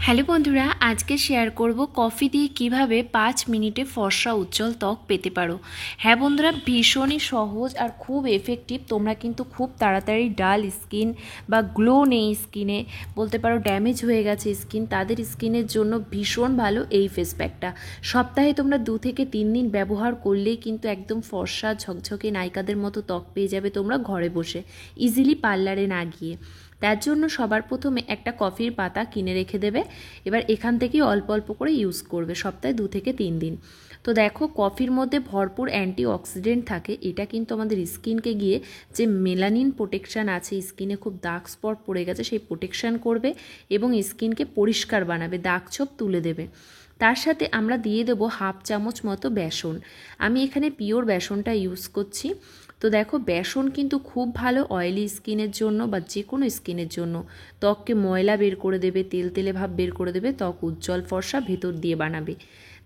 Hello বন্ধুরা, আজকে share করব কফি দিয়ে কিভাবে 5 মিনিটে ফর্সা উজ্জ্বল ত্বক পেতে পারো। হ্যাঁ বন্ধুরা, ভীষণই সহজ আর খুব এফেক্টিভ। তোমরা কিন্তু খুব তাড়াতাড়ি ডাল স্কিন বা গ্লো নেই স্কিনে, বলতে পারো ড্যামেজ হয়ে গেছে স্কিন, তাদের স্কিনের জন্য ভীষণ ভালো এই ফেস প্যাকটা। সপ্তাহে তোমরা 2 থেকে 3 দিন ব্যবহার করলেই কিন্তু একদম ফর্সা ঝকঝকে নায়িকাদের মতো ত্বক পেয়ে যাবে তোমরা ঘরে বসে, ইজিলি পার্লারে না গিয়ে। তার জন্য সবার প্রথমে একটা কফির পাতা কিনে রেখে দেবে। এবার এখান থেকেই অল্প অল্প করে ইউজ করবে সপ্তাহে 2 থেকে 3 দিন। তো দেখো, কফির মধ্যে ভরপুর অ্যান্টিঅক্সিডেন্ট থাকে। এটা কিন্তু আমাদের স্কিনকে গিয়ে যে মেলানিন প্রোটেকশান আছে, স্কিনে খুব দাগ স্পট পড়ে গেছে সেই প্রোটেকশান করবে এবং স্কিনকে পরিষ্কার বানাবে, দাগ ছোপ তুলে দেবে। তার সাথে আমরা দিয়ে দেবো 1/2 চামচ মতো বেসন। আমি এখানে পিওর বেসনটা ইউজ করছি। তো দেখো, বেসন কিন্তু খুব ভালো অয়েলি স্কিনের জন্য বা যে কোনো স্কিনের জন্য। ত্বককে ময়লা বের করে দেবে, তেলতেলে ভাব বের করে দেবে, ত্বক উজ্জ্বল ফর্সা ভেতর দিয়ে বানাবে।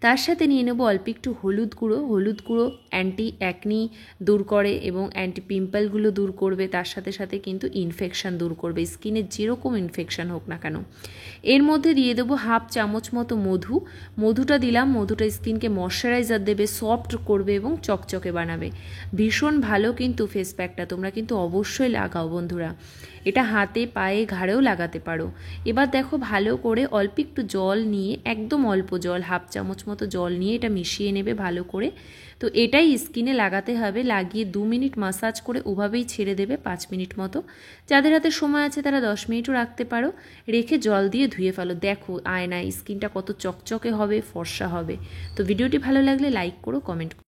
তার সাথে নিয়ে নেবো অল্প একটু হলুদ গুঁড়ো। হলুদ গুঁড়ো অ্যান্টি অ্যাকনি দূর করে এবং অ্যান্টি পিম্পলগুলো দূর করবে। তার সাথে সাথে কিন্তু ইনফেকশান দূর করবে, স্কিনের যেরকম ইনফেকশান হোক না কেন। এর মধ্যে দিয়ে দেবো 1/2 চামচ মতো মধু। মধুটা দিলাম, মধুটা স্কিনকে ময়শ্চারাইজার দেবে, সফট করবে এবং চকচকে বানাবে। ভীষণ ভালো কিন্তু ফেস প্যাকটা, তোমরা কিন্তু অবশ্যই লাগাও বন্ধুরা। এটা হাতে, পায়ে, ঘাড়েও লাগাতে পারো। এবার দেখো, ভালো করে অল্প একটু জল নিয়ে, একদম অল্প জল, 1/2 চামচ মতো জল নিয়ে এটা মিশিয়ে নেবে ভালো করে। তো এটাই স্কিনে লাগাতে হবে। লাগিয়ে 2 মিনিট মাসাজ করে ওভাবেই ছেড়ে দেবে 5 মিনিট মতো। যাদের হাতে সময় আছে তারা 10 মিনিটও রাখতে পারো। রেখে জল দিয়ে ধুয়ে ফেলো। দেখো আয়নায় স্কিনটা কত চকচকে হবে, ফর্সা হবে। তো ভিডিওটি ভালো লাগলে লাইক করো, কমেন্ট করো।